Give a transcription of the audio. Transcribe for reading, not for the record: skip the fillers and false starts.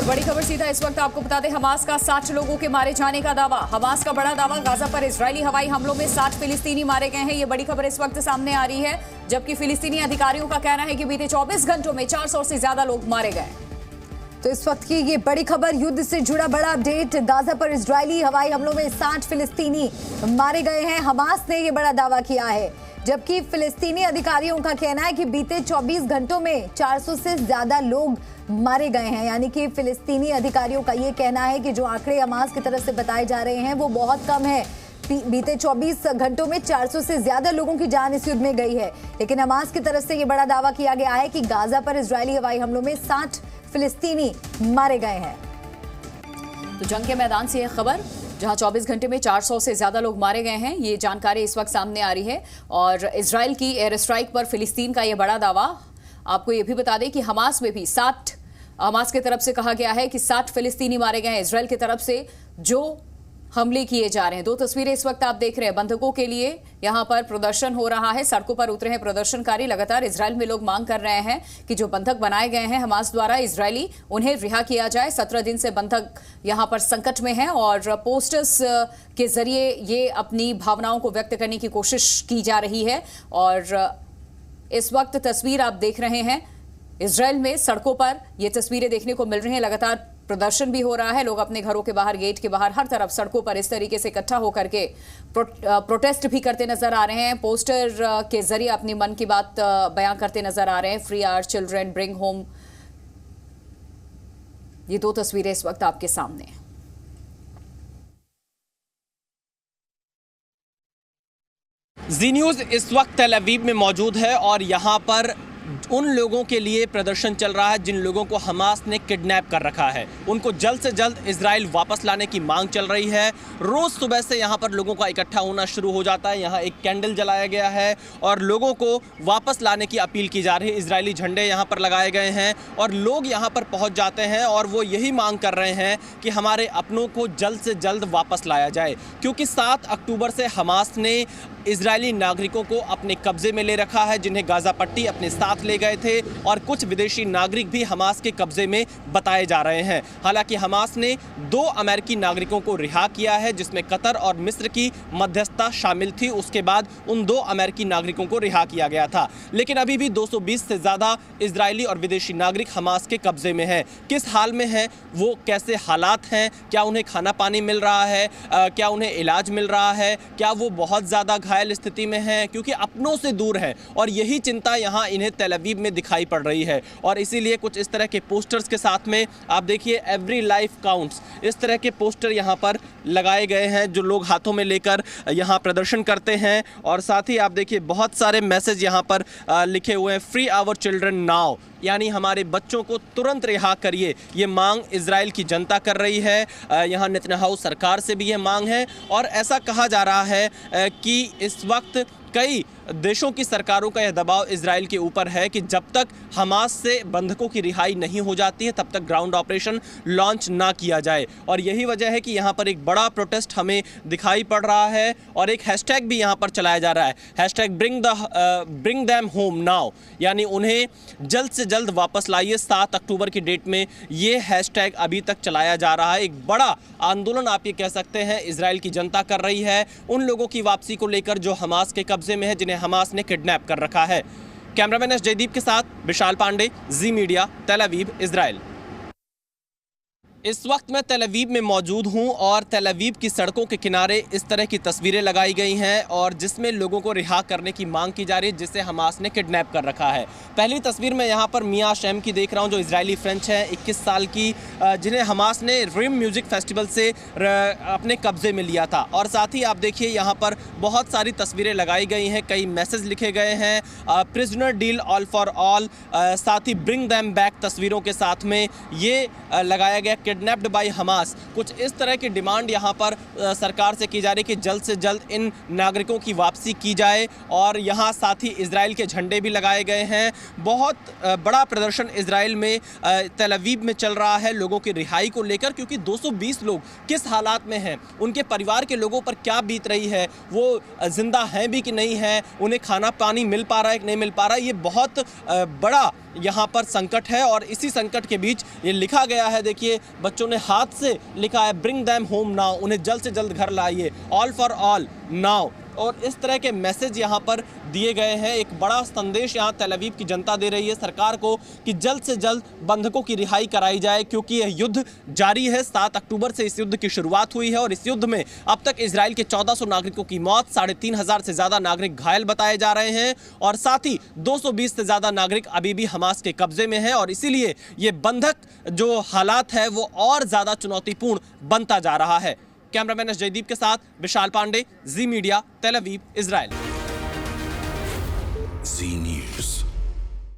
और बड़ी खबर सीधा इस वक्त आपको बता दें, हमास का 60 लोगों के मारे जाने का दावा। हमास का बड़ा दावा, गाजा पर इजरायली हवाई हमलों में 60 फिलिस्तीनी मारे गए हैं। ये बड़ी खबर इस वक्त सामने आ रही है, जबकि फिलिस्तीनी अधिकारियों का कहना है कि बीते 24 घंटों में 400 से ज्यादा लोग मारे गए। तो इस वक्त की ये बड़ी खबर, युद्ध से जुड़ा बड़ा अपडेट। गाजा पर इजरायली हवाई हमलों में 60 फिलिस्तीनी मारे गए हैं। हमास ने ये बड़ा दावा किया है, जबकि फिलिस्तीनी अधिकारियों का कहना है कि बीते 24 घंटों में 400 से ज्यादा लोग मारे गए हैं। यानी कि फिलिस्तीनी अधिकारियों का ये कहना है कि जो आंकड़े हमास की तरफ से बताए जा रहे हैं वो बहुत कम है। बीते 24 घंटों में 400 से ज्यादा लोगों की जान इस युद्ध में गई है। लेकिन हमास की तरफ से ये बड़ा दावा किया गया है कि गाजा पर इजरायली हवाई हमलों में 60 फिलिस्तीनी मारे गए हैं। तो जंग के मैदान से यह खबर, जहां 24 घंटे में 400 से ज्यादा लोग मारे गए हैं, ये जानकारी इस वक्त सामने आ रही है। और इजराइल की एयर स्ट्राइक पर फिलिस्तीन का यह बड़ा दावा। आपको यह भी बता दें कि हमास में भी हमास की तरफ से कहा गया है कि 60 फिलिस्तीनी मारे गए हैं इजराइल की तरफ से जो हमले किए जा रहे हैं। दो तस्वीरें इस वक्त आप देख रहे हैं। बंधकों के लिए यहां पर प्रदर्शन हो रहा है, सड़कों पर उतरे हैं प्रदर्शनकारी। लगातार इजराइल में लोग मांग कर रहे हैं कि जो बंधक बनाए गए हैं हमास द्वारा इजरायली, उन्हें रिहा किया जाए। 17 दिन से बंधक यहां पर संकट में हैं और पोस्टर्स के जरिए ये अपनी भावनाओं को व्यक्त करने की कोशिश की जा रही है। और इस वक्त तस्वीर आप देख रहे हैं, इजराइल में सड़कों पर ये तस्वीरें देखने को मिल रही हैं। लगातार प्रदर्शन भी हो रहा है, लोग अपने घरों के बाहर, गेट के बाहर, हर तरफ सड़कों पर इस तरीके से इकट्ठा होकर के प्रोटेस्ट भी करते नजर आ रहे हैं। पोस्टर के जरिए अपनी मन की बात बयां करते नजर आ रहे हैं। Free our children, bring home, ये दो तस्वीरें इस वक्त आपके सामने हैं। जी न्यूज़ इस वक्त तेल अवीव में मौजूद है और यहाँ पर उन लोगों के लिए प्रदर्शन चल रहा है जिन लोगों को हमास ने किडनैप कर रखा है। उनको जल्द से जल्द इजराइल वापस लाने की मांग चल रही है। रोज़ सुबह से यहाँ पर लोगों का इकट्ठा होना शुरू हो जाता है। यहाँ एक कैंडल जलाया गया है और लोगों को वापस लाने की अपील की जा रही है। इजरायली झंडे यहाँ पर लगाए गए हैं और लोग यहाँ पर पहुँच जाते हैं और वो यही मांग कर रहे हैं कि हमारे अपनों को जल्द से जल्द वापस लाया जाए, क्योंकि 7 अक्टूबर से हमास ने इजरायली नागरिकों को अपने कब्जे में ले रखा है, जिन्हें गाजा पट्टी अपने साथ ले गए थे। और कुछ विदेशी नागरिक भी हमास के कब्जे में बताए जा रहे हैं। हालांकि हमास ने 2 अमेरिकी नागरिकों को रिहा किया है, जिसमें कतर और मिस्र की मध्यस्थता शामिल थी। उसके बाद उन 2 अमेरिकी नागरिकों को रिहा किया गया था। लेकिन अभी भी 220 से ज़्यादा इजरायली और विदेशी नागरिक हमास के कब्जे में हैं। किस हाल में हैं वो, कैसे हालात हैं, क्या उन्हें खाना पानी मिल रहा है, क्या उन्हें इलाज मिल रहा है, क्या वो बहुत ज़्यादा घायल स्थिति में हैं, क्योंकि अपनों से दूर है। और यही चिंता यहाँ इन्हें तेल अवीव में दिखाई पड़ रही है। और इसीलिए कुछ इस तरह के पोस्टर्स के साथ में आप देखिए, एवरी लाइफ काउंट्स, इस तरह के पोस्टर यहाँ पर लगाए गए हैं जो लोग हाथों में लेकर यहाँ प्रदर्शन करते हैं। और साथ ही आप देखिए बहुत सारे मैसेज यहाँ पर लिखे हुए हैं। फ्री आवर चिल्ड्रन नाउ, यानी हमारे बच्चों को तुरंत रिहा करिए। ये मांग इजराइल की जनता कर रही है। यहाँ नेतन्याहू सरकार से भी ये मांग है। और ऐसा कहा जा रहा है कि इस वक्त कई देशों की सरकारों का यह दबाव इजराइल के ऊपर है कि जब तक हमास से बंधकों की रिहाई नहीं हो जाती है तब तक ग्राउंड ऑपरेशन लॉन्च ना किया जाए। और यही वजह है कि यहाँ पर एक बड़ा प्रोटेस्ट हमें दिखाई पड़ रहा है और एक हैशटैग भी यहाँ पर चलाया जा रहा है, hashtag bring them home now, यानी उन्हें जल्द से जल्द वापस लाइए। 7 अक्टूबर की डेट में ये हैशटैग अभी तक चलाया जा रहा है। एक बड़ा आंदोलन आप ये कह सकते हैं इजराइल की जनता कर रही है उन लोगों की वापसी को लेकर जो हमास के कब्जे में है, जिन्हें हमास ने किडनैप कर रखा है। कैमरामैन एस जयदीप के साथ विशाल पांडे, जी मीडिया, तेल अवीव, इजराइल। इस वक्त मैं तेल अवीव में मौजूद हूं और तेल अवीव की सड़कों के किनारे इस तरह की तस्वीरें लगाई गई हैं और जिसमें लोगों को रिहा करने की मांग की जा रही है, जिसे हमास ने किडनैप कर रखा है। पहली तस्वीर में यहाँ पर मिया शैम की देख रहा हूँ, जो इजरायली फ्रेंच हैं, 21 साल की, जिन्हें हमास ने रिम म्यूजिक फेस्टिवल से अपने कब्जे में लिया था। और साथ ही आप देखिए यहाँ पर बहुत सारी तस्वीरें लगाई गई हैं, कई मैसेज लिखे गए हैं, prisoner deal all for all, साथ ही ब्रिंग दैम बैक तस्वीरों के साथ में ये लगाया गया किडनैप्ड बाय हमास। कुछ इस तरह की डिमांड यहाँ पर सरकार से की जा रही है कि जल्द से जल्द इन नागरिकों की वापसी की जाए। और यहाँ साथ ही इजराइल के झंडे भी लगाए गए हैं। बहुत बड़ा प्रदर्शन इजराइल में तेल अवीव में चल रहा है लोगों की रिहाई को लेकर, क्योंकि 220 लोग किस हालात में हैं, उनके परिवार के लोगों पर क्या बीत रही है, वो जिंदा हैं भी कि नहीं हैं, उन्हें खाना पानी मिल पा रहा है कि नहीं मिल पा रहा है, ये बहुत बड़ा यहाँ पर संकट है और इसी संकट के बीच ये लिखा गया है, देखिए बच्चों ने हाथ से लिखा है, ब्रिंग दैम होम नाउ, उन्हें जल्द से जल्द घर लाइए, ऑल फॉर ऑल नाउ। और इस तरह के मैसेज यहाँ पर दिए गए हैं। एक बड़ा संदेश यहाँ तेल अवीव की जनता दे रही है सरकार को कि जल्द से जल्द बंधकों की रिहाई कराई जाए, क्योंकि यह युद्ध जारी है। 7 अक्टूबर से इस युद्ध की शुरुआत हुई है और इस युद्ध में अब तक इजराइल के 1400 नागरिकों की मौत, 3500 से ज्यादा नागरिक घायल बताए जा रहे हैं और साथ ही 220 से ज्यादा नागरिक अभी भी हमास के कब्जे में हैं और इसीलिए ये बंधक जो हालात है वो और ज्यादा चुनौतीपूर्ण बनता जा रहा है। कैमरामैन एस जयदीप के साथ विशाल पांडे, जी मीडिया, तेल अवीव, इजराइल।